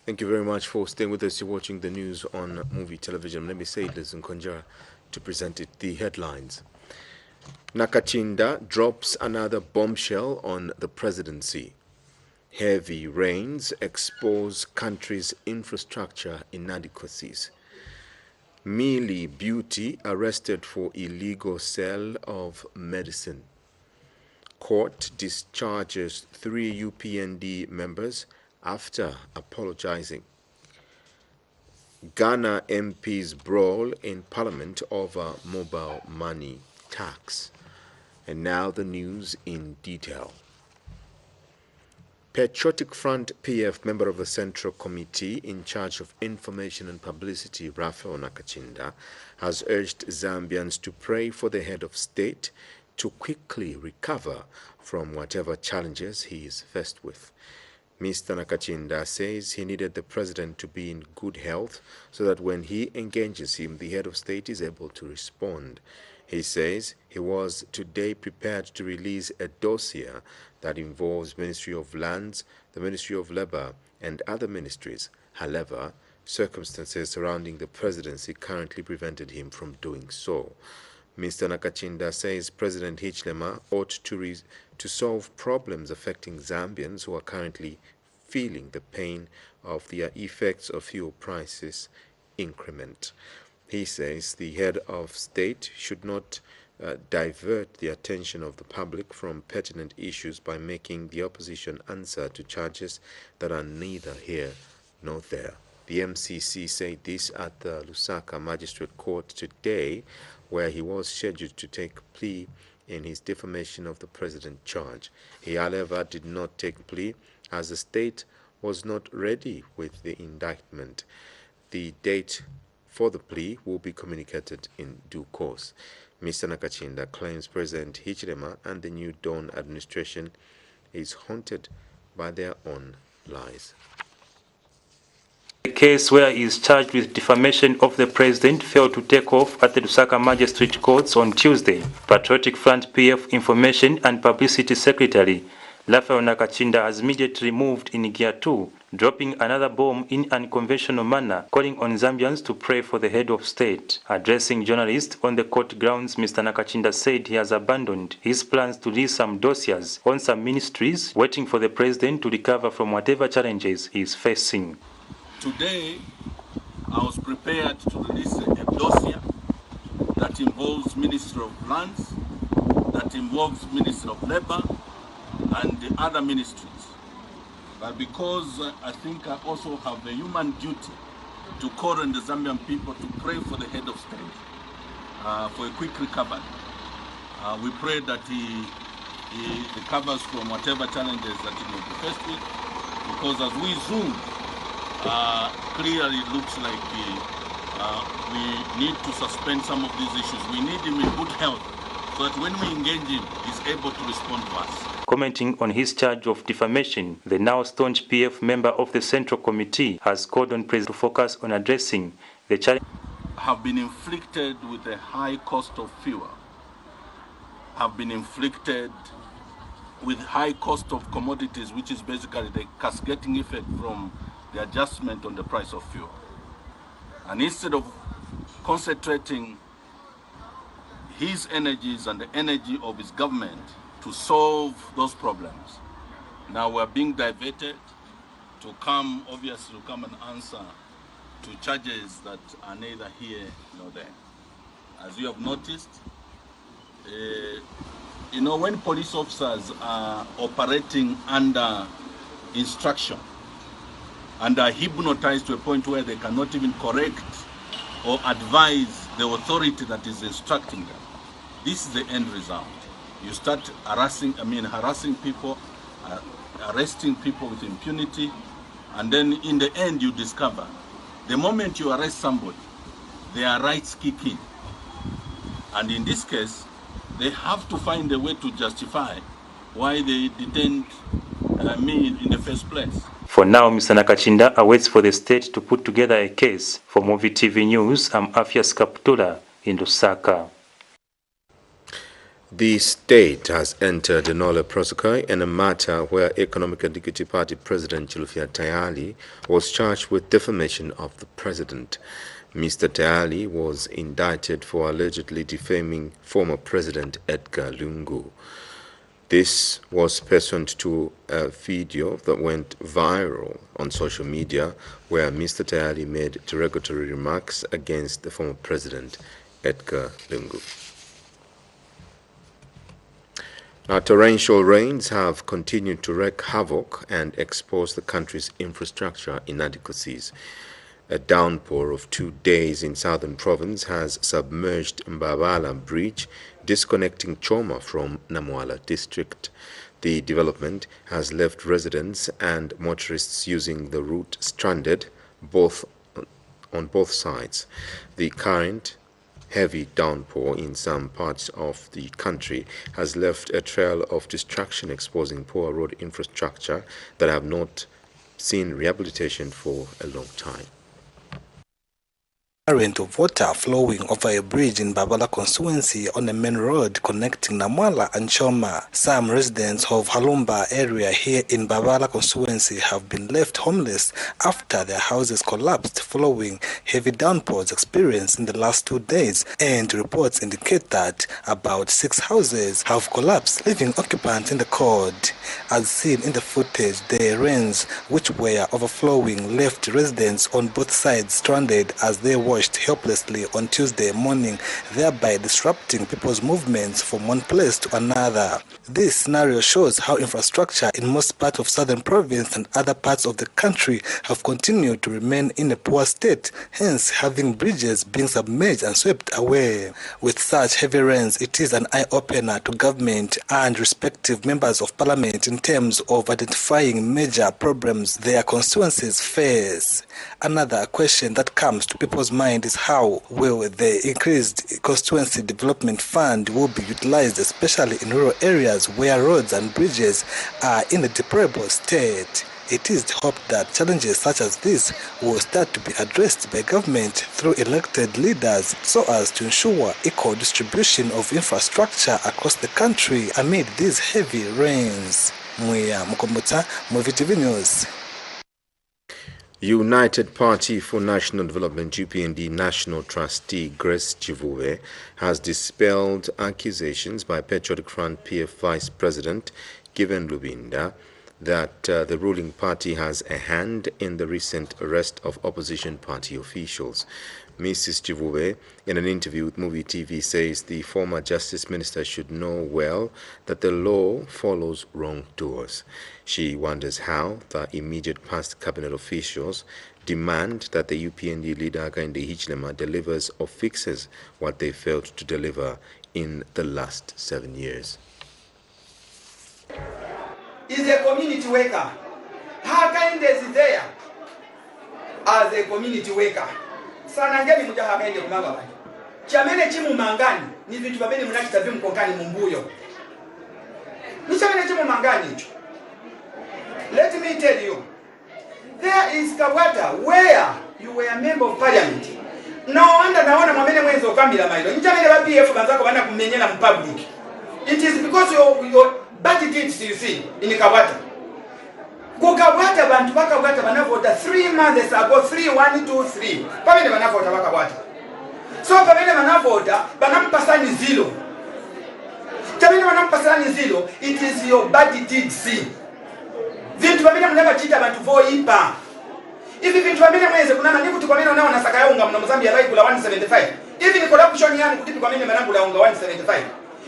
Thank you very much for staying with us. You're watching the news on Muvi Television. Let me say it, Liz Nkonjara, to present it. The headlines. Nakachinda drops another bombshell on the presidency. Heavy rains expose country's infrastructure inadequacies. Mili Beauty arrested for illegal sale of medicine. Court discharges 3 UPND members after apologizing. Ghana MPs brawl in parliament over mobile money tax. And now the news in detail. Patriotic Front PF member of the Central Committee in charge of Information and Publicity, Raphael Nakachinda, has urged Zambians to pray for the head of state to quickly recover from whatever challenges he is faced with. Mr. Nakachinda says he needed the president to be in good health so that when he engages him, the head of state is able to respond. He says he was today prepared to release a dossier that involves Ministry of Lands, the Ministry of Labor, and other ministries. However, circumstances surrounding the presidency currently prevented him from doing so. Mr. Nakachinda says President Hichilema ought to solve problems affecting Zambians who are currently feeling the pain of the effects of fuel prices increment. He says the head of state should not divert the attention of the public from pertinent issues by making the opposition answer to charges that are neither here nor there. The MCC said this at the Lusaka Magistrate Court today, where he was scheduled to take plea in his defamation of the president charge. He, however, did not take plea as the state was not ready with the indictment. The date for the plea will be communicated in due course. Mr. Nakachinda claims President Hichilema and the New Dawn administration is haunted by their own lies. The case where he is charged with defamation of the president failed to take off at the Lusaka Magistrate Courts on Tuesday. Patriotic Front PF Information and Publicity Secretary Raphael Nakachinda has immediately moved in Gear 2, dropping another bomb in an unconventional manner, calling on Zambians to pray for the head of state. Addressing journalists on the court grounds, Mr. Nakachinda said he has abandoned his plans to release some dossiers on some ministries, waiting for the president to recover from whatever challenges he is facing. Today, I was prepared to release a dossier that involves Ministry of Lands, that involves Ministry of Labor, and the other ministries. But because I think I also have a human duty to call on the Zambian people to pray for the head of state for a quick recovery. We pray that he recovers from whatever challenges that he may be faced with, because as we zoom, clearly it looks like we need to suspend some of these issues. We need him in good health so that when we engage him, he's able to respond to us. Commenting on his charge of defamation, the now staunch PF member of the Central Committee has called on President to focus on addressing the challenge. Have been inflicted with a high cost of fuel, have been inflicted with high cost of commodities, which is basically the cascading effect from the adjustment on the price of fuel. And instead of concentrating his energies and the energy of his government to solve those problems, now we're being diverted to come, obviously, to come and answer to charges that are neither here nor there. As you have noticed, when police officers are operating under instruction and are hypnotized to a point where they cannot even correct or advise the authority that is instructing them, this is the end result. You start harassing people, arresting people with impunity, and then in the end you discover the moment you arrest somebody, their rights kick in. And in this case, they have to find a way to justify why they detained me in the first place. For now, Mr. Nakachinda awaits for the state to put together a case. For Muvi TV News, I'm Afias Kaptula in Lusaka. The state has entered a nolle prosequi in a matter where Economic and Equity Party President Chilufya Tayali was charged with defamation of the president. Mr. Tayali was indicted for allegedly defaming former President Edgar Lungu. This was pursuant to a video that went viral on social media where Mr. Tayali made derogatory remarks against the former President Edgar Lungu. Now, torrential rains have continued to wreak havoc and expose the country's infrastructure inadequacies. A downpour of 2 days in southern province has submerged Mbabala Bridge, disconnecting Choma from Namwala district. The development has left residents and motorists using the route stranded on both sides. The current heavy downpour in some parts of the country has left a trail of destruction, exposing poor road infrastructure that have not seen rehabilitation for a long time. Current of water flowing over a bridge in Babala constituency on a main road connecting Namwala and Choma. Some residents of Halumba area here in Babala constituency have been left homeless after their houses collapsed following heavy downpours experienced in the last 2 days, and reports indicate that about 6 houses have collapsed, leaving occupants in the cold. As seen in the footage, the rains which were overflowing left residents on both sides stranded as they washed helplessly on Tuesday morning, thereby disrupting people's movements from one place to another. This scenario shows how infrastructure in most parts of southern province and other parts of the country have continued to remain in a poor state, hence having bridges being submerged and swept away. With such heavy rains, it is an eye-opener to government and respective members of parliament in terms of identifying major problems their constituencies face. Another question that comes to people's mind is how will the increased constituency development fund will be utilized, especially in rural areas where roads and bridges are in a deplorable state. It is hoped that challenges such as this will start to be addressed by government through elected leaders so as to ensure equal distribution of infrastructure across the country amid these heavy rains. Muya Mukombuta, Muvi TV News. United Party for National Development UPND National Trustee Grace Chivuwe has dispelled accusations by Patriotic Front PF Vice President Given Lubinda that the ruling party has a hand in the recent arrest of opposition party officials. Mrs. Chivuwe, in an interview with Muvi TV, says the former Justice Minister should know well that the law follows wrongdoers. She wonders how the immediate past cabinet officials demand that the UPND leader Hakainde Hichilema delivers or fixes what they failed to deliver in the last 7 years. Is a community worker. Hakainde is there as a community worker. Sana ngeni muja Hakainde kumanga bani. Chamene chimu mangani ni vitu babeni mnachitavi mkonkani mumbuyo. Ni chamene chimu mangani hicho. Let me tell you, there is Kawata where you were a member of parliament. No wonder naona mwamene mwenzo kamila mailo. Nchamene ba PF banzako bana kumenyela mpublic. It is because your bad deeds you see in Kawata. Kukawata bantu bakawata banavota 3 months ago, 3-1-2-3. Pamene banavota bakawata. So pamene banavota banampasani zero. Pamene banampasani zero, it is your bad deeds. Vintu vamene munavachita bantu voipa. Ivi vintu vamene mweze kunama nikuti kwa mene unaona saka ya unga mna Zambia bai kula 175. Ivi ni corruption yani kutipi kwa mene manangu la unga 175.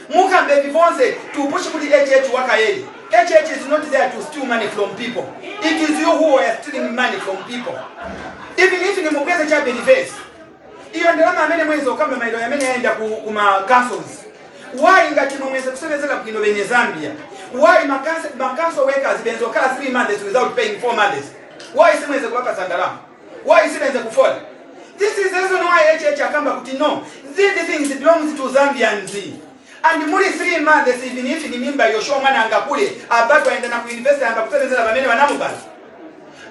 Muka mbevi vonse tupushi kuti HH waka yeli. HH is not there to steal money from people. It is you who are stealing money from people. Even if ni mkweze cha benefits. Iyo ndelama amene mweze ukamba mailo ya mene yaenda kuma councils. Why ngati mweze kusebezela kukino benye Zambia? Why council workers benzo kala 3 months without paying 4 months? Why simweze kuwapa sandalama? Why simweze kufola? This is the reason why HH akamba kuti no. These things belongs to Zambians. And muri 3 months even if ni mimba Yoshua mwana angakule abatu aenda na kuinvest amba kusebezela bamene banamubala.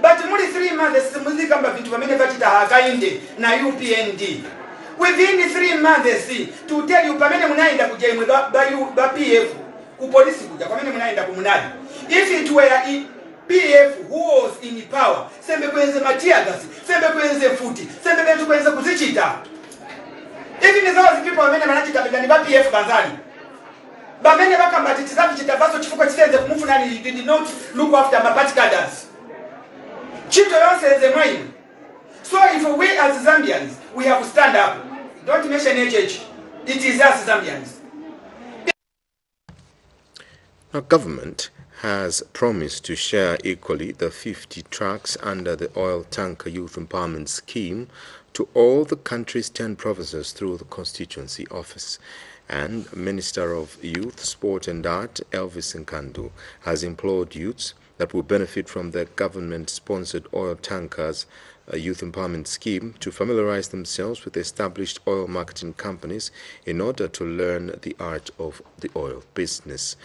But muri 3 months muzi kamba vintu bamene vachita Hakainde na UPND. Within 3 months, to tell you, pamene munaenda kujemwe ba PF, ku police kuja, pamene munaenda kumunadi. If it were PF who was in power, sembe kwenze matiagasi, sembe kwenze futi, sembe kwenze kuzichita. Even those people wamene manachita bidani ba PF banzani. Bamene bakambatitiza kuchita baso chifuko chisenze kumufunani, did not look after my party cadres. Chito yonse nze mwaini. So if we as Zambians, we have to stand up. Don't mention HH. It is us Zambians. Now, government has promised to share equally the 50 trucks under the Oil Tanker Youth Empowerment Scheme to all the country's 10 provinces through the constituency office. And Minister of Youth, Sport and Art, Elvis Nkandu, has implored youths that will benefit from the government-sponsored oil tankers youth empowerment scheme to familiarize themselves with established oil marketing companies in order to learn the art of the oil business.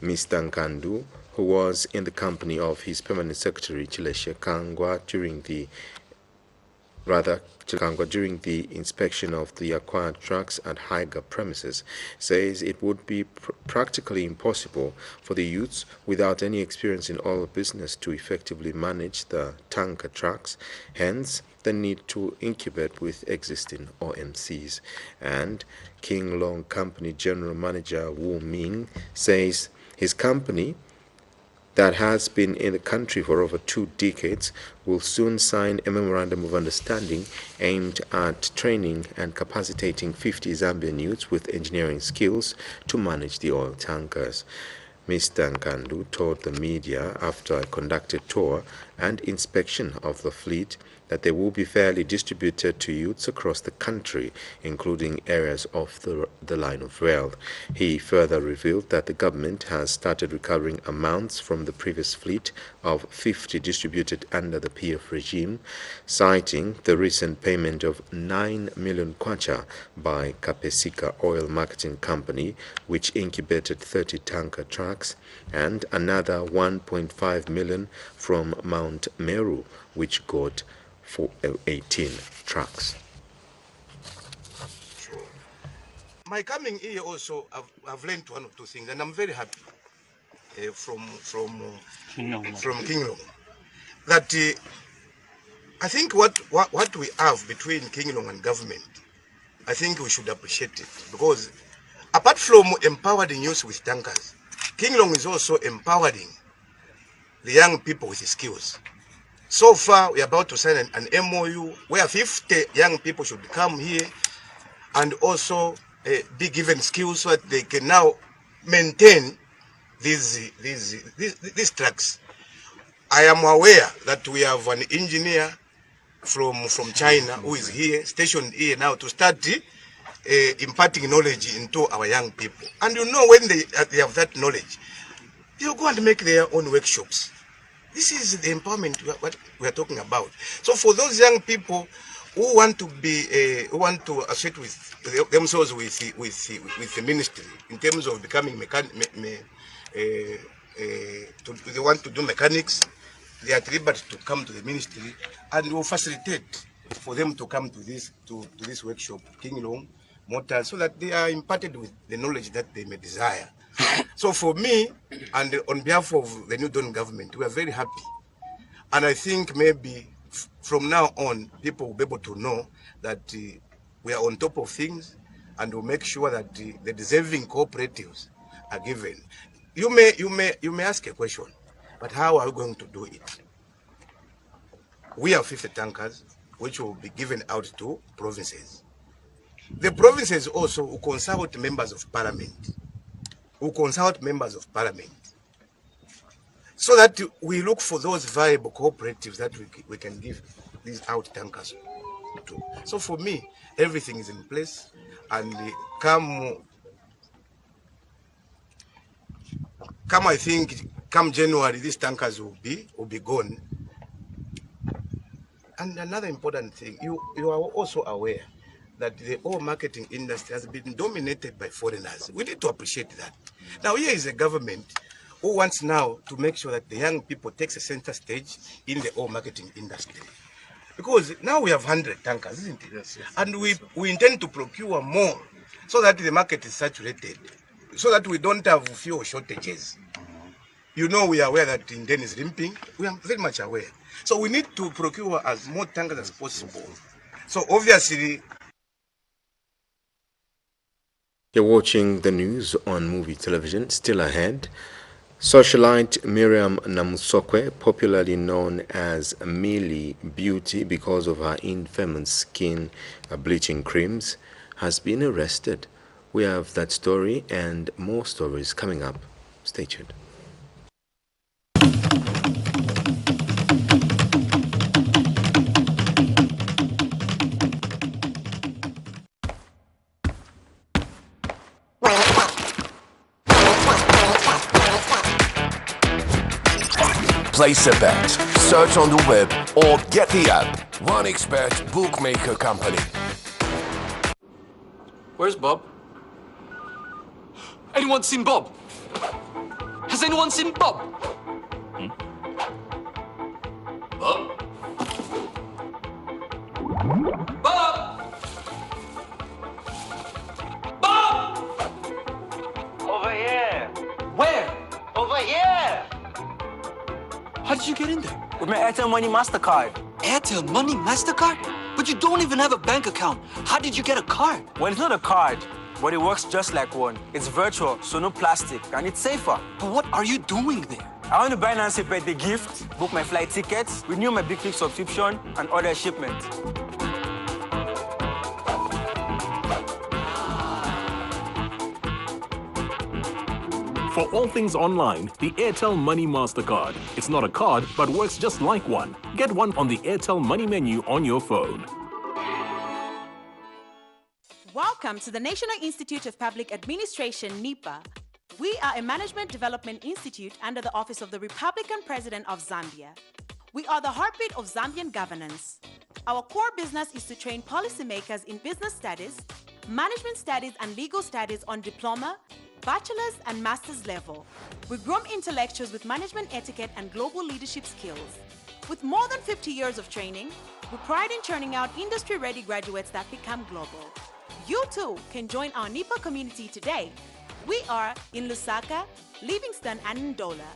Mr. Nkandu, who was in the company of his permanent secretary Chileshe Kangwa during the inspection of the acquired trucks at Haiga premises, says it would be practically impossible for the youths without any experience in oil business to effectively manage the tanker trucks, hence the need to incubate with existing OMCs. And King Long Company General Manager Wu Ming says his company, that has been in the country for over 2 decades, will soon sign a memorandum of understanding aimed at training and capacitating 50 Zambian youths with engineering skills to manage the oil tankers. Mr. Nkandu told the media after a conducted tour and inspection of the fleet that they will be fairly distributed to youths across the country, including areas of the line of rail. He further revealed that the government has started recovering amounts from the previous fleet of 50 distributed under the PF regime, citing the recent payment of 9 million kwacha by Kapesika Oil Marketing Company, which incubated 30 tanker trucks, and another 1.5 million from Mount Meru, which got for 18 trucks. My coming here also, I've learned 1 or 2 things, and I'm very happy from King Long. That I think what we have between King Long and government, I think we should appreciate it, because apart from empowering youth with tankers, King Long is also empowering the young people with skills. So far, we are about to sign an MOU where 50 young people should come here and also be given skills so that they can now maintain these trucks. I am aware that we have an engineer from China who is here, stationed here now to start imparting knowledge into our young people. And you know, when they have that knowledge, they'll go and make their own workshops. This is the empowerment what we are talking about. So for those young people who want to be, who want to associate with themselves with the ministry in terms of becoming they want to do mechanics, they are at liberty to come to the ministry, and we will facilitate for them to come to this workshop, King Long Motors, so that they are imparted with the knowledge that they may desire. So for me, and on behalf of the New Dawn government, we are very happy. And I think maybe from now on, people will be able to know that we are on top of things, and we'll make sure that the deserving cooperatives are given. You may ask a question, but how are we going to do it? We have 50 tankers, which will be given out to provinces. The provinces also will consult members of parliament. So that we look for those viable cooperatives that we can give these out tankers to. So for me, everything is in place, and come I think come January, these tankers will be gone. And another important thing, you are also aware that the oil marketing industry has been dominated by foreigners. We need to appreciate that. Now here is a government who wants now to make sure that the young people takes a center stage in the oil marketing industry. Because now we have 100 tankers, isn't it? Yes, yes. And we intend to procure more so that the market is saturated, so that we don't have fuel shortages. You know, we are aware that Indian is limping. We are very much aware. So we need to procure as more tankers as possible. So obviously, you're watching the news on Muvi television. Still ahead, socialite Miriam Namusokwe, popularly known as Millie Beauty because of her infamous skin bleaching creams, has been arrested. We have that story and more stories coming up. Stay tuned. Place a bet, search on the web, or get the app. OneXBet Bookmaker Company. Where's Bob? Anyone seen Bob? Has anyone seen Bob? Bob? Bob? Bob? Over here. Where? Over here. How did you get in there? With my Airtel Money MasterCard. Airtel Money MasterCard? But you don't even have a bank account. How did you get a card? Well, it's not a card, but it works just like one. It's virtual, so no plastic, and it's safer. But what are you doing there? I want to buy Nancy a birthday gift, book my flight tickets, renew my Big Trip subscription, and order a shipment. For all things online, the Airtel Money MasterCard. It's not a card, but works just like one. Get one on the Airtel Money menu on your phone. Welcome to the National Institute of Public Administration, NIPA. We are a management development institute under the Office of the Republican President of Zambia. We are the heartbeat of Zambian governance. Our core business is to train policymakers in business studies, management studies, and legal studies on diploma, bachelor's and master's level. We groom intellectuals with management etiquette and global leadership skills. With more than 50 years of training, we pride in churning out industry-ready graduates that become global. You too can join our NIPA community today. We are in Lusaka, Livingston, and Ndola.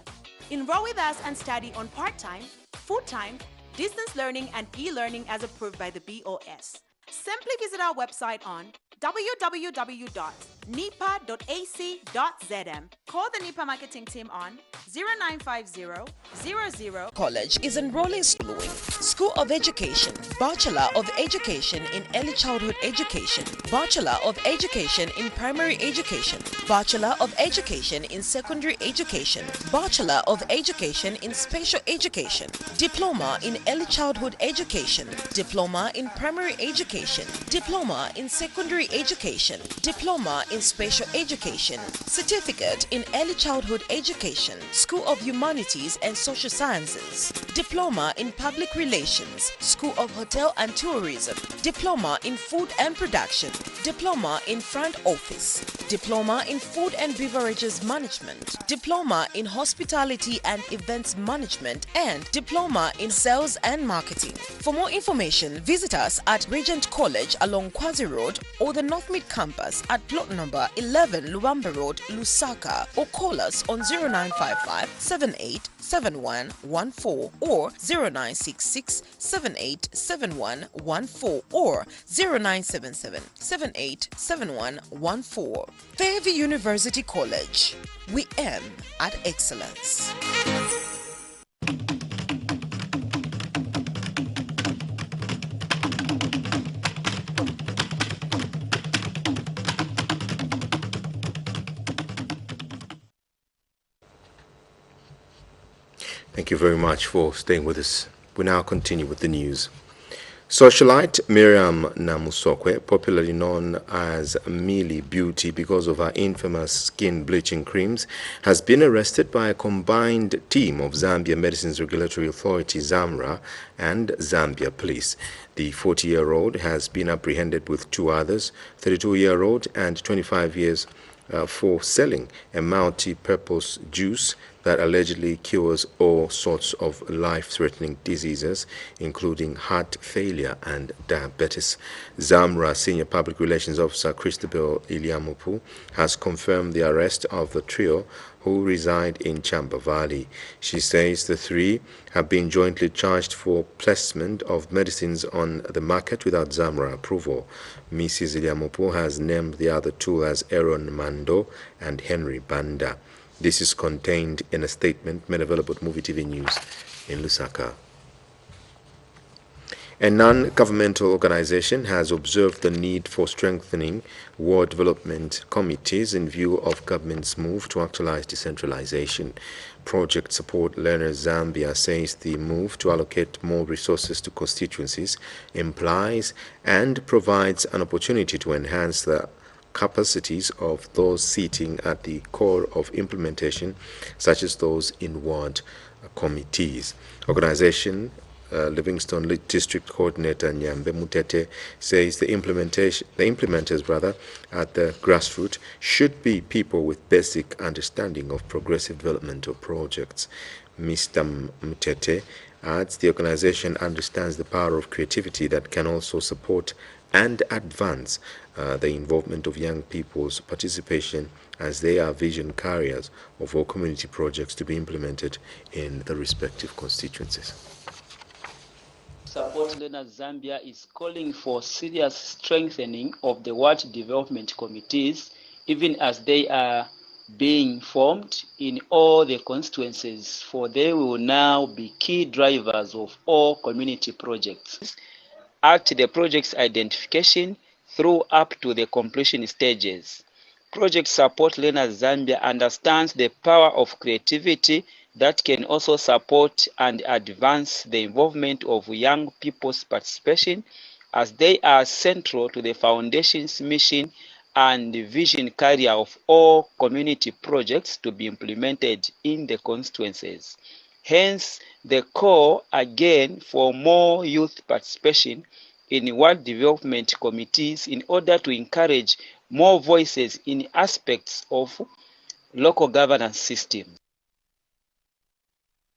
Enroll with us and study on part-time, full-time, distance learning, and e-learning as approved by the BOS. Simply visit our website on www.nipa.ac.zm. Call the NIPA marketing team on 0950-00. College is enrolling schooling. School of Education, Bachelor of Education in Early Childhood Education, Bachelor of Education in Primary Education, Bachelor of Education in Secondary Education, Bachelor of Education in Special Education, Diploma in Early Childhood Education, Diploma in Primary Education, Diploma in Secondary Education, Diploma in Special Education, Certificate in Early Childhood Education, School of Humanities and Social Sciences, Diploma in Public Relations, School of Hotel and Tourism, Diploma in Food and Production, Diploma in Front Office, Diploma in Food and Beverages Management, Diploma in Hospitality and Events Management, and Diploma in Sales and Marketing. For more information, visit us at Regent College along Kwazi Road or the North Mid Campus at plot number 11 Luamba Road, Lusaka, or call us on 0955 787114 or 0966 787114 or 0977 787114. Fairview University College. We aim at excellence. Thank you very much for staying with us. We now continue with the news. Socialite Miriam Namusokwe, popularly known as Millie Beauty because of her infamous skin bleaching creams, has been arrested by a combined team of Zambia Medicines Regulatory Authority (ZAMRA) and Zambia Police. The 40-year-old has been apprehended with two others, 32-year-old and 25 years, for selling a multi-purpose juice that allegedly cures all sorts of life-threatening diseases, including heart failure and diabetes. Zamra Senior Public Relations Officer Christabel Iliamupu has confirmed the arrest of the trio who reside in Chamba Valley. She says the three have been jointly charged for placement of medicines on the market without Zamra approval. Mrs. Iliamupu has named the other two as Aaron Mando and Henry Banda. This is contained in a statement made available at Muvi TV News in Lusaka. A non-governmental organization has observed the need for strengthening ward development committees in view of government's move to actualize decentralization. Project Support Learners Zambia says the move to allocate more resources to constituencies implies and provides an opportunity to enhance the capacities of those sitting at the core of implementation, such as those in ward committees. Organization Livingstone District Coordinator Nyambe Mutete says the implementers at the grassroots should be people with basic understanding of progressive developmental projects. Mr. Mutete adds the organization understands the power of creativity that can also support and advance the involvement of young people's participation as they are vision carriers of all community projects to be implemented in the respective constituencies. Support Learners Zambia is calling for serious strengthening of the ward development committees, even as they are being formed in all the constituencies, for they will now be key drivers of all community projects at the project's identification through up to the completion stages. Project Support Learners Zambia understands the power of creativity that can also support and advance the involvement of young people's participation, as they are central to the foundation's mission and vision carrier of all community projects to be implemented in the constituencies. Hence, the call again for more youth participation in ward development committees in order to encourage more voices in aspects of local governance systems.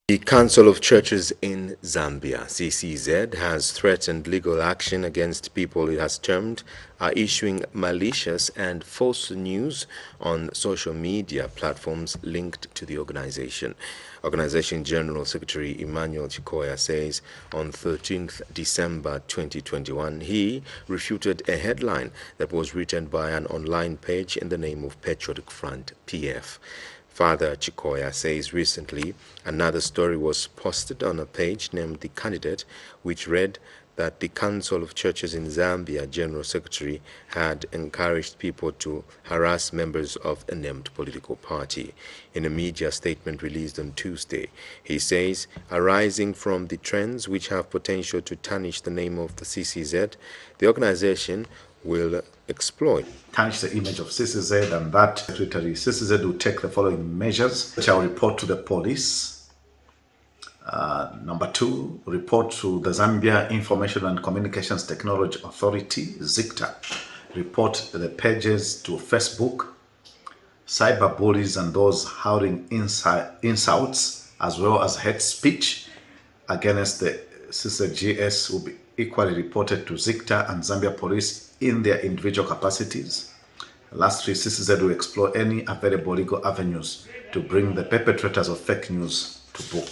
The Council of Churches in Zambia, CCZ, has threatened legal action against people it has termed are issuing malicious and false news on social media platforms linked to the organization. Organization General Secretary Emmanuel Chikoya says on 13th December 2021, he refuted a headline that was written by an online page in the name of Patriotic Front, PF. Father Chikoya says recently another story was posted on a page named The Candidate, which read that the Council of Churches in Zambia General Secretary had encouraged people to harass members of a named political party. In a media statement released on Tuesday, he says, arising from the trends which have potential to tarnish the name of the CCZ, the organization will exploit. Tarnish the image of CCZ, and that Secretary CCZ will take the following measures, which I'll report to the police. Number 2, report to the Zambia Information and Communications Technology Authority, ZICTA. Report the pages to Facebook. Cyber bullies and those howling insults as well as hate speech against the CCGS will be equally reported to ZICTA and Zambia Police in their individual capacities. Lastly, CCZ will explore any available legal avenues to bring the perpetrators of fake news to book.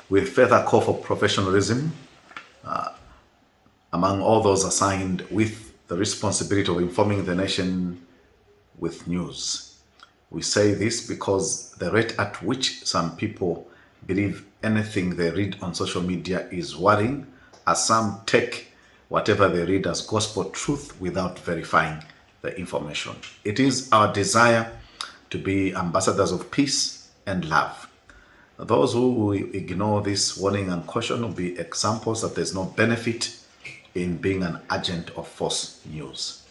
We further call for professionalism among all those assigned with the responsibility of informing the nation with news. We say this because the rate at which some people believe anything they read on social media is worrying, as some take whatever they read as gospel truth without verifying the information. It is our desire to be ambassadors of peace and love. Those who will ignore this warning and caution will be examples that there's no benefit in being an agent of false news.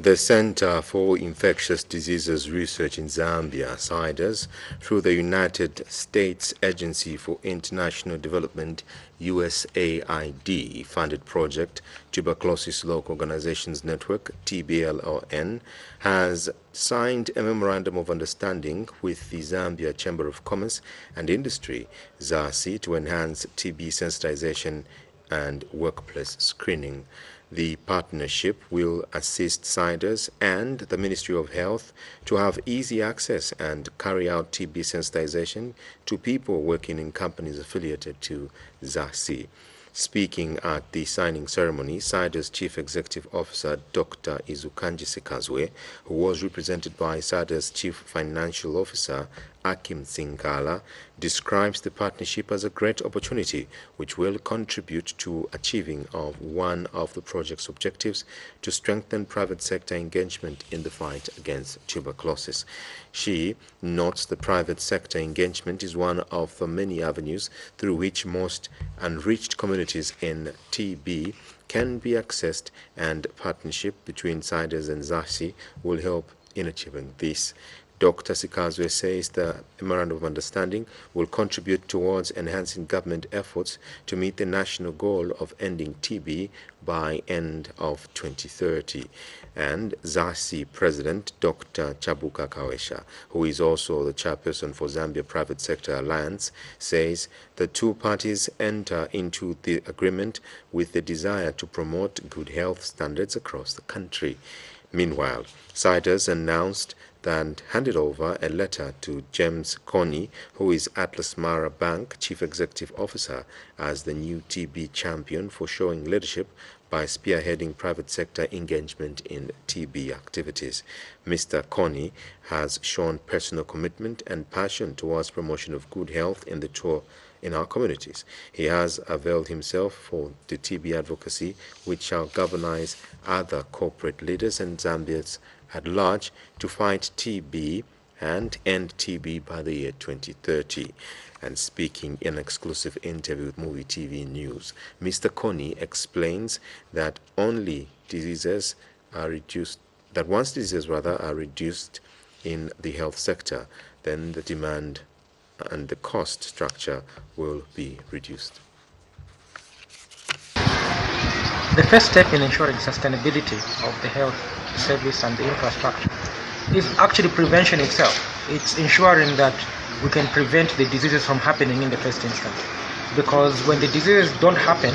The Center for Infectious Diseases Research in Zambia, CIDES, through the United States Agency for International Development, USAID, funded project Tuberculosis Local Organizations Network, TBLON, has signed a memorandum of understanding with the Zambia Chamber of Commerce and Industry, ZASI, to enhance TB sensitization and workplace screening. The partnership will assist CIDES and the Ministry of Health to have easy access and carry out TB sensitization to people working in companies affiliated to ZASI. Speaking at the signing ceremony, CIDES Chief Executive Officer Dr. Izukanji Sekazwe, who was represented by CIDES Chief Financial Officer Akim Singala, describes the partnership as a great opportunity which will contribute to achieving of one of the project's objectives to strengthen private sector engagement in the fight against tuberculosis. She notes the private sector engagement is one of the many avenues through which most unreached communities in TB can be accessed, and partnership between CIDES and ZASI will help in achieving this. Dr. Sikazwe says the Memorandum of Understanding will contribute towards enhancing government efforts to meet the national goal of ending TB by end of 2030. And ZASI President Dr. Chabuka Kawesha, who is also the chairperson for Zambia Private Sector Alliance, says the two parties enter into the agreement with the desire to promote good health standards across the country. Meanwhile, CIDES announced and handed over a letter to James Coney, who is Atlas Mara Bank Chief Executive Officer, as the new TB champion for showing leadership by spearheading private sector engagement in TB activities. Mr. Coney has shown personal commitment and passion towards promotion of good health in our communities. He has availed himself for the TB advocacy, which shall galvanize other corporate leaders and Zambians at large to fight TB and end TB by the year 2030. And speaking in an exclusive interview with Muvi TV News, Mr. Coney explains that once diseases are reduced in the health sector, then the demand and the cost structure will be reduced. The first step in ensuring sustainability of the health service and the infrastructure is actually prevention itself. It's ensuring that we can prevent the diseases from happening in the first instance. Because when the diseases don't happen,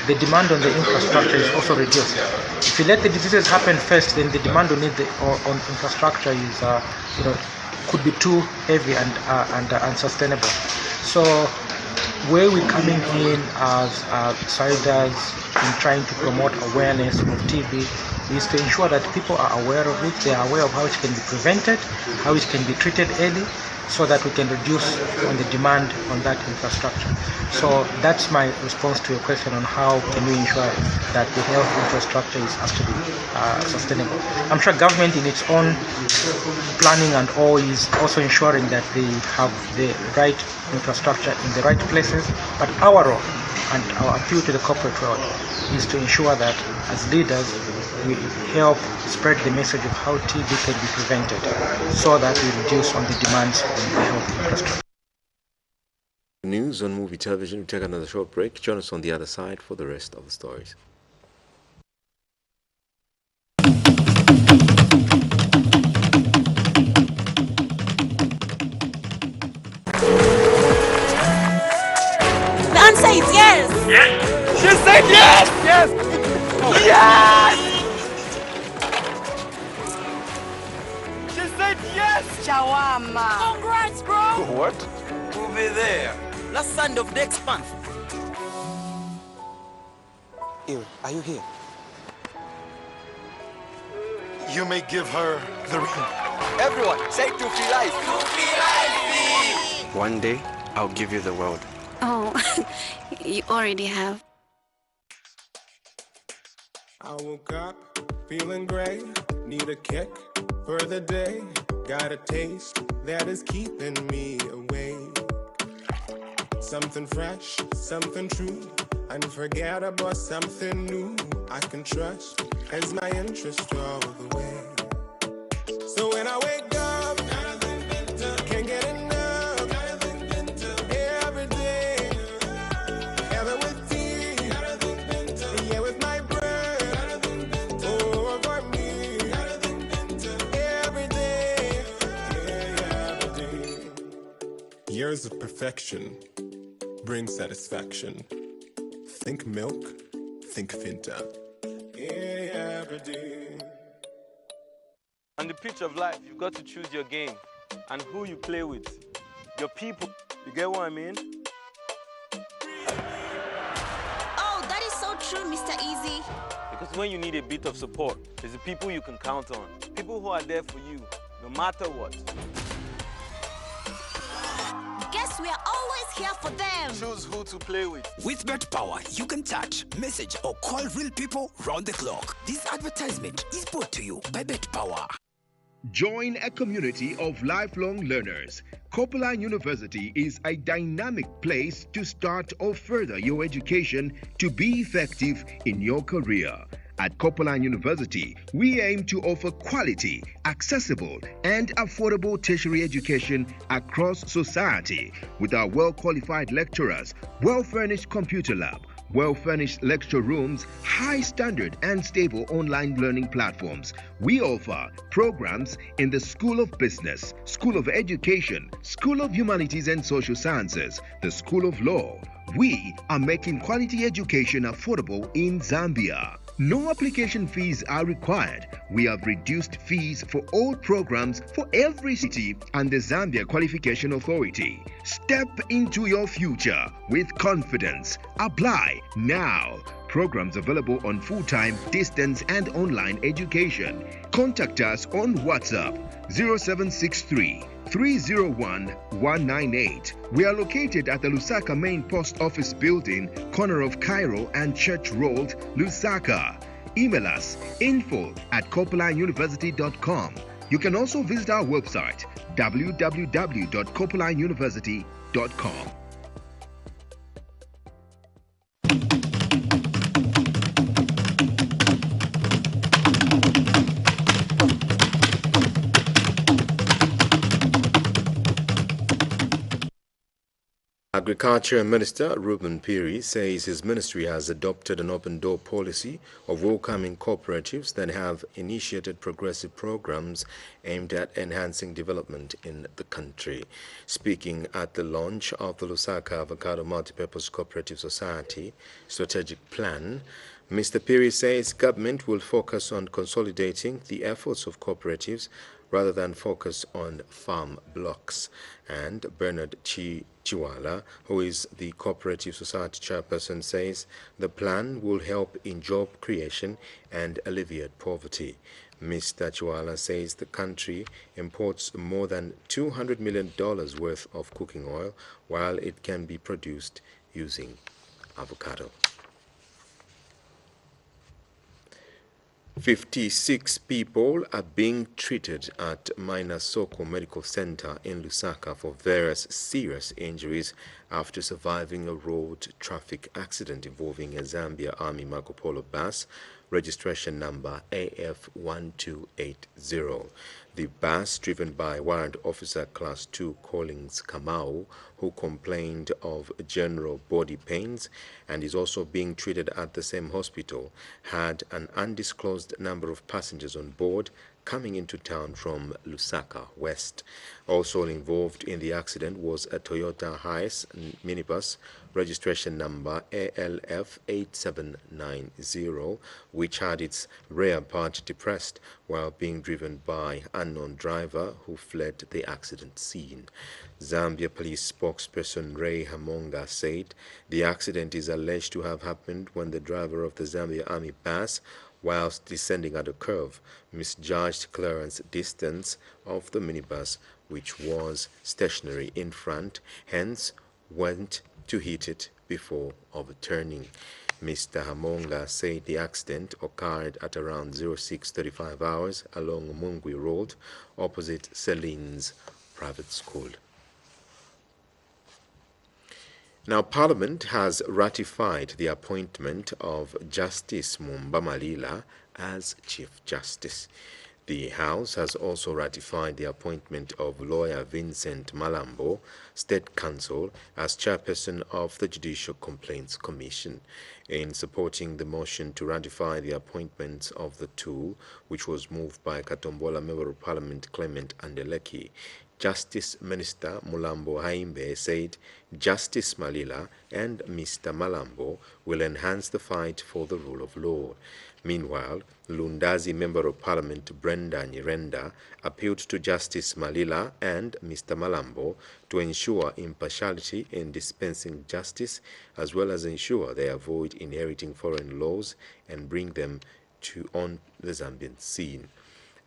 the demand on the infrastructure is also reduced. If you let the diseases happen first, then the demand on infrastructure is, could be too heavy and unsustainable. So where we're coming in as outsiders in trying to promote awareness of TB is to ensure that people are aware of it, they are aware of how it can be prevented, how it can be treated early, so that we can reduce on the demand on that infrastructure. So that's my response to your question on how can we ensure that the health infrastructure is actually sustainable. I'm sure government in its own planning and all is also ensuring that they have the right infrastructure in the right places, but our role and our appeal to the corporate world is to ensure that as leaders we help spread the message of how TB can be prevented so that we reduce on the demands on the health infrastructure. News on Muvi Television. We take another short break. Join us on the other side for the rest of the stories. The answer is yes! Yes! She said yes! Yes! Oh. Yes! She said yes! Chawama! Congrats, bro! What? We'll be there. Last Sunday of next month. Ew, are you here? You may give her the ring. Everyone, say Tufi life. Tufi life! One day, I'll give you the world. Oh, you already have. I woke up feeling great, need a kick for the day. Got a taste that is keeping me awake. Something fresh, something true, unforgettable, something new. I can trust as my interests draw the way. So when I wake up, can't get enough. Every day, ever with tea, yeah, with my breath, over me. Every day, yeah, every day. Years of perfection bring satisfaction. Think milk, think Finta. Yeah, every day. On the pitch of life, you've got to choose your game and who you play with. Your people. You get what I mean? Oh, that is so true, Mr. Easy. Because when you need a bit of support, there's the people you can count on. People who are there for you, no matter what. Guess we are always here for them. Choose who to play with. With Bet Power, you can chat, message, or call real people round the clock. This advertisement is brought to you by Bet Power. Join a community of lifelong learners. Copeland University is a dynamic place to start or further your education to be effective in your career. At Copeland University, we aim to offer quality, accessible, and affordable tertiary education across society with our well-qualified lecturers, well-furnished computer lab, well-furnished lecture rooms, high standard and stable online learning platforms. We offer programs in the School of Business, School of Education, School of Humanities and Social Sciences, the School of Law. We are making quality education affordable in Zambia. No application fees are required. We have reduced fees for all programs for every city and the Zambia Qualification Authority. Step into your future with confidence. Apply now. Programs available on full-time, distance, and online education. Contact us on WhatsApp 0763 301 198. We are located at the Lusaka Main Post Office Building, corner of Cairo and Church Road, Lusaka. Email us info@copelanduniversity.com. You can also visit our website www.copelanduniversity.com. Agriculture Minister Reuben Piri says his ministry has adopted an open-door policy of welcoming cooperatives that have initiated progressive programs aimed at enhancing development in the country. Speaking at the launch of the Lusaka Avocado Multipurpose Cooperative Society Strategic Plan, Mr. Piri says government will focus on consolidating the efforts of cooperatives rather than focus on farm blocks. And Bernard Chiwala, who is the Cooperative Society chairperson, says the plan will help in job creation and alleviate poverty. Mr. Chiwala says the country imports more than $200 million worth of cooking oil, while it can be produced using avocado. 56 people are being treated at Mainasoko Medical Center in Lusaka for various serious injuries after surviving a road traffic accident involving a Zambia Army Marco Polo bus, registration number AF1280. The bus, driven by Warrant Officer Class 2 Collins Kamau, who complained of general body pains and is also being treated at the same hospital, had an undisclosed number of passengers on board coming into town from Lusaka West. Also involved in the accident was a Toyota Hiace minibus, registration number ALF8790, which had its rear part depressed while being driven by an unknown driver who fled the accident scene. Zambia police spokesperson Ray Hamonga said the accident is alleged to have happened when the driver of the Zambia Army bus, whilst descending at a curve, misjudged clearance distance of the minibus, which was stationary in front, hence went to hit it before overturning. Mr. Hamonga said the accident occurred at around 06:35 hours along Mungwi Road, opposite Celine's private school. Now, Parliament has ratified the appointment of Justice Mumba Malila as Chief Justice. The House has also ratified the appointment of lawyer Vincent Malambo, State Counsel, as chairperson of the Judicial Complaints Commission. In supporting the motion to ratify the appointments of the two, which was moved by Katombola Member of Parliament Clement Andeleki, Justice Minister Mulambo Haimbe said Justice Malila and Mr. Malambo will enhance the fight for the rule of law. Meanwhile, Lundazi Member of Parliament Brenda Nyirenda appealed to Justice Malila and Mr. Malambo to ensure impartiality in dispensing justice, as well as ensure they avoid inheriting foreign laws and bring them on the Zambian scene.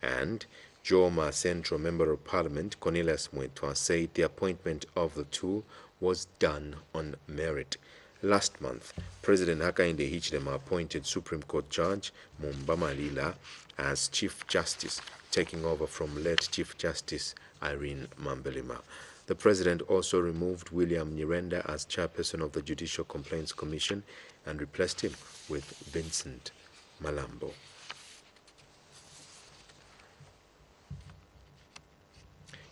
And Joma Central Member of Parliament Cornelius Mwetwa said the appointment of the two was done on merit. Last month, President Hakainde Hichilema appointed Supreme Court Judge Mumba Malila as Chief Justice, taking over from late Chief Justice Irene Mambelima. The President also removed William Nyirenda as chairperson of the Judicial Complaints Commission and replaced him with Vincent Malambo.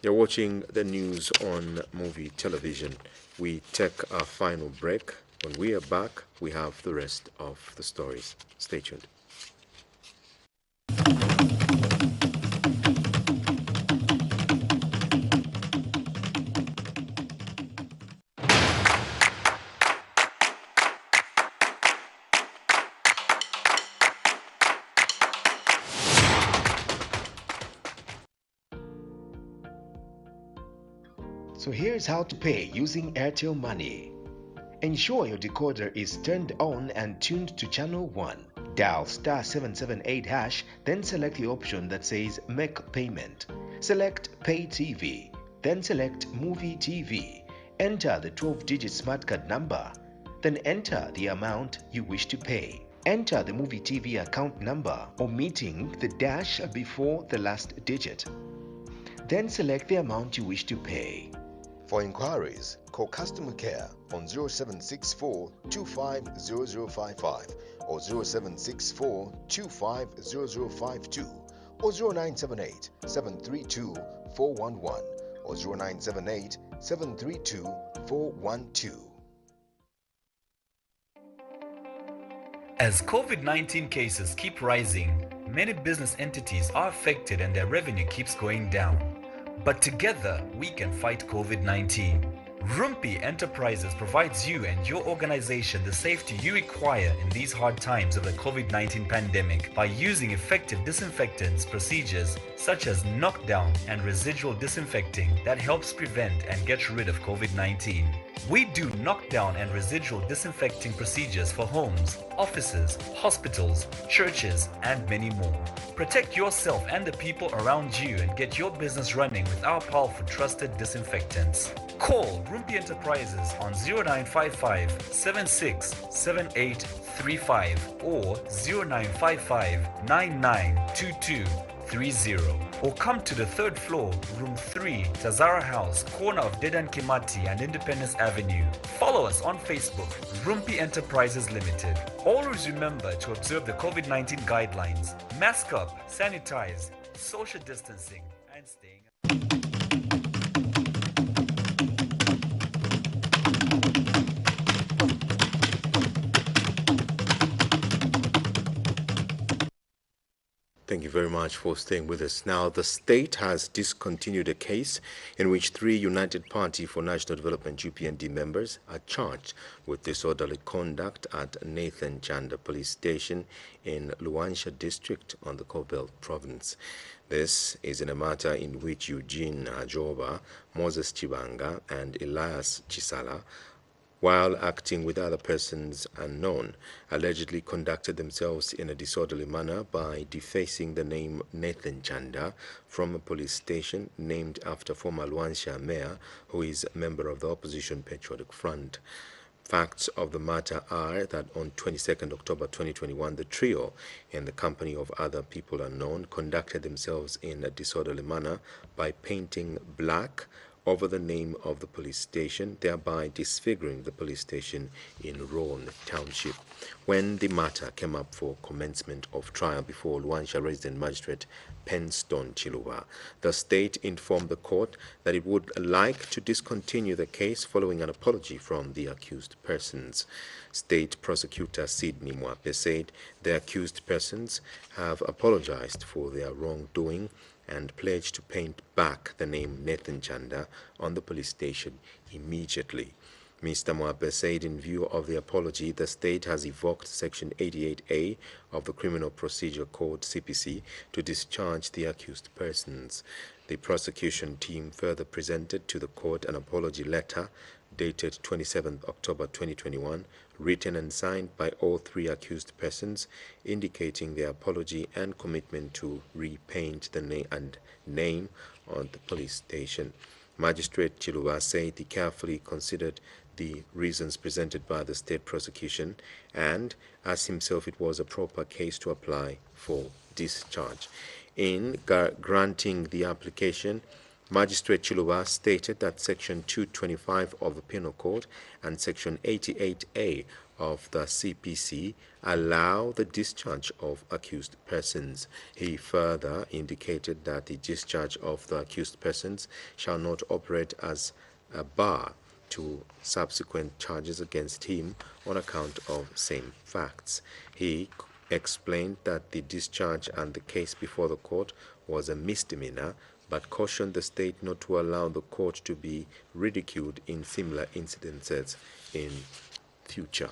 You're watching the news on Muvi television. We take our final break. When we are back, we have the rest of the stories. Stay tuned. So here's how to pay using Airtel Money. Ensure your decoder is turned on and tuned to channel 1. Dial *778#, then select the option that says Make Payment. Select Pay TV, then select Movie TV. Enter the 12-digit smart card number, then enter the amount you wish to pay. Enter the Movie TV account number, omitting the dash before the last digit. Then select the amount you wish to pay. For inquiries, call customer care on 0764 250055 or 0764 250052 or 0978 732 411 or 0978 732 412. As COVID-19 cases keep rising, many business entities are affected and their revenue keeps going down. But together, we can fight COVID-19. Rumpi Enterprises provides you and your organization the safety you require in these hard times of the COVID-19 pandemic by using effective disinfectants procedures such as knockdown and residual disinfecting that helps prevent and get rid of COVID-19. We do knockdown and residual disinfecting procedures for homes, offices, hospitals, churches, and many more. Protect yourself and the people around you and get your business running with our powerful trusted disinfectants. Call Rumpi Enterprises on 0955 767835 or 0955 992230 or come to the 3rd floor, room 3, Tazara House, corner of Dedan Kimati and Independence Avenue. Follow us on Facebook, Rumpi Enterprises Limited. Always remember to observe the COVID-19 guidelines. Mask up, sanitize, social distancing, and staying. Thank you very much for staying with us. Now, the state has discontinued a case in which 3 United Party for National Development UPND members are charged with disorderly conduct at Nathan Chanda Police Station in Luansha District on the Cobalt Province. This is in a matter in which Eugene Ajoba, Moses Chibanga, and Elias Chisala, while acting with other persons unknown, allegedly conducted themselves in a disorderly manner by defacing the name Nathan Chanda from a police station named after former Luansha mayor, who is a member of the opposition Patriotic Front. Facts of the matter are that on 22nd October 2021, the trio, in the company of other people unknown, conducted themselves in a disorderly manner by painting black over the name of the police station, thereby disfiguring the police station in Roan Township. When the matter came up for commencement of trial before Luanshya Resident Magistrate Penston Chiluba, the state informed the court that it would like to discontinue the case following an apology from the accused persons. State Prosecutor Sidney Mwape said the accused persons have apologized for their wrongdoing and pledged to paint back the name Nathan Chanda on the police station immediately. Mr. Mwape said in view of the apology, the state has evoked Section 88A of the Criminal Procedure Code CPC to discharge the accused persons. The prosecution team further presented to the court an apology letter dated 27 October 2021, written and signed by all three accused persons, indicating their apology and commitment to repaint the name on the police station. Magistrate Chiluba said he carefully considered the reasons presented by the state prosecution and asked himself it was a proper case to apply for discharge. In granting the application, Magistrate Chiluba stated that Section 225 of the Penal Code and Section 88A of the CPC allow the discharge of accused persons. He further indicated that the discharge of the accused persons shall not operate as a bar to subsequent charges against him on account of same facts. He explained that the discharge and the case before the court was a misdemeanor, but cautioned the state not to allow the court to be ridiculed in similar incidences in future.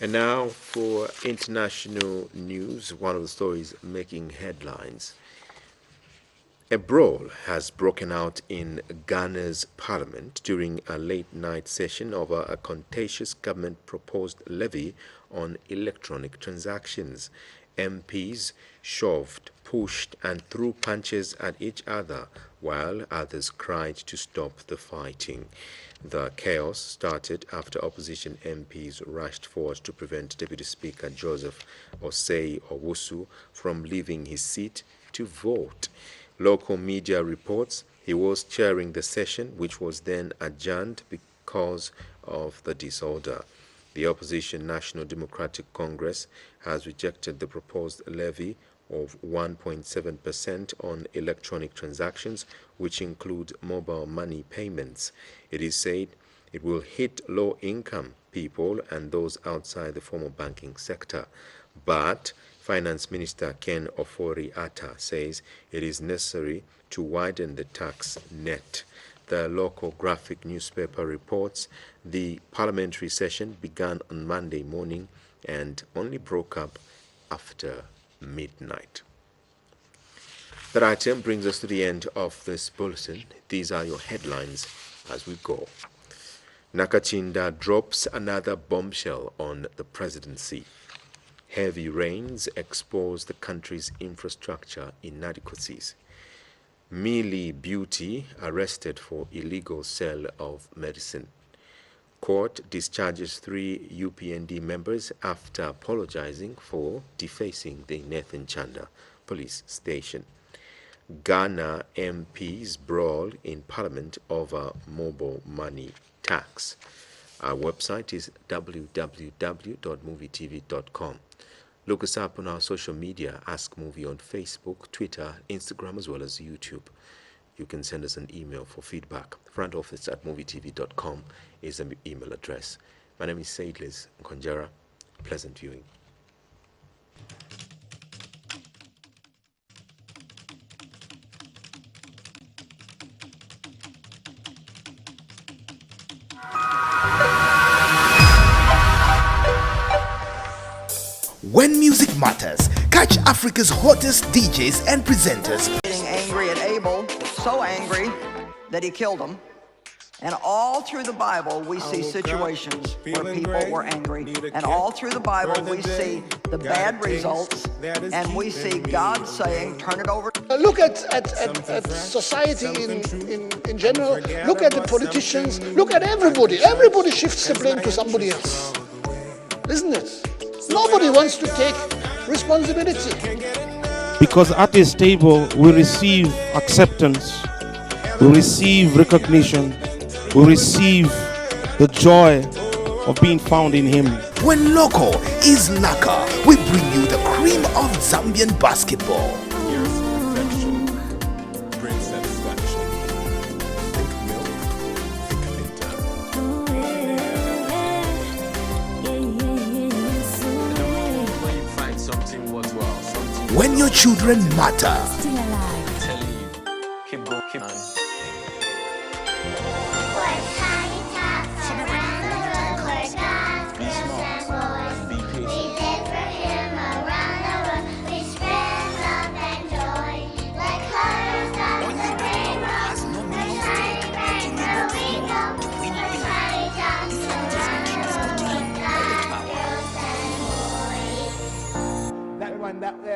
And now for international news, one of the stories making headlines. A brawl has broken out in Ghana's parliament during a late-night session over a contentious government-proposed levy on electronic transactions. MPs shoved, pushed and threw punches at each other while others cried to stop the fighting. The chaos started after opposition MPs rushed forward to prevent Deputy Speaker Joseph Osei Owusu from leaving his seat to vote. Local media reports he was chairing the session, which was then adjourned because of the disorder. The opposition National Democratic Congress has rejected the proposed levy of 1.7% on electronic transactions, which include mobile money payments. It is said it will hit low-income people and those outside the formal banking sector. But Finance Minister Ken Ofori-Atta says it is necessary to widen the tax net. The local graphic newspaper reports the parliamentary session began on Monday morning and only broke up after midnight. That item brings us to the end of this bulletin. These are your headlines as we go. Nakachinda drops another bombshell on the presidency. Heavy rains expose the country's infrastructure inadequacies. Millie Beauty arrested for illegal sale of medicine. Court discharges 3 UPND members after apologizing for defacing the Nathan Chanda police station. Ghana MPs brawl in parliament over mobile money tax. Our website is www.movietv.com. Look us up on our social media, Ask Movie on Facebook, Twitter, Instagram, as well as YouTube. You can send us an email for feedback. frontoffice@movietv.com is the email address. My name is Saidlis Nkonjera. Pleasant viewing. When music matters, catch Africa's hottest DJs and presenters. Getting angry at Abel, so angry that he killed him. And all through the Bible, we see situations where people were angry. And all through the Bible, we see the bad results. And we see God saying, turn it over. Look at society in general. Look at the politicians. Look at everybody. Everybody shifts the blame to somebody else. Isn't it? Nobody wants to take responsibility. Because at this table we receive acceptance, we receive recognition, we receive the joy of being found in him. When local is lacquer, we bring you the cream of Zambian basketball. When your children matter. Still alive. I'm telling you, keep going, keep on. That one, that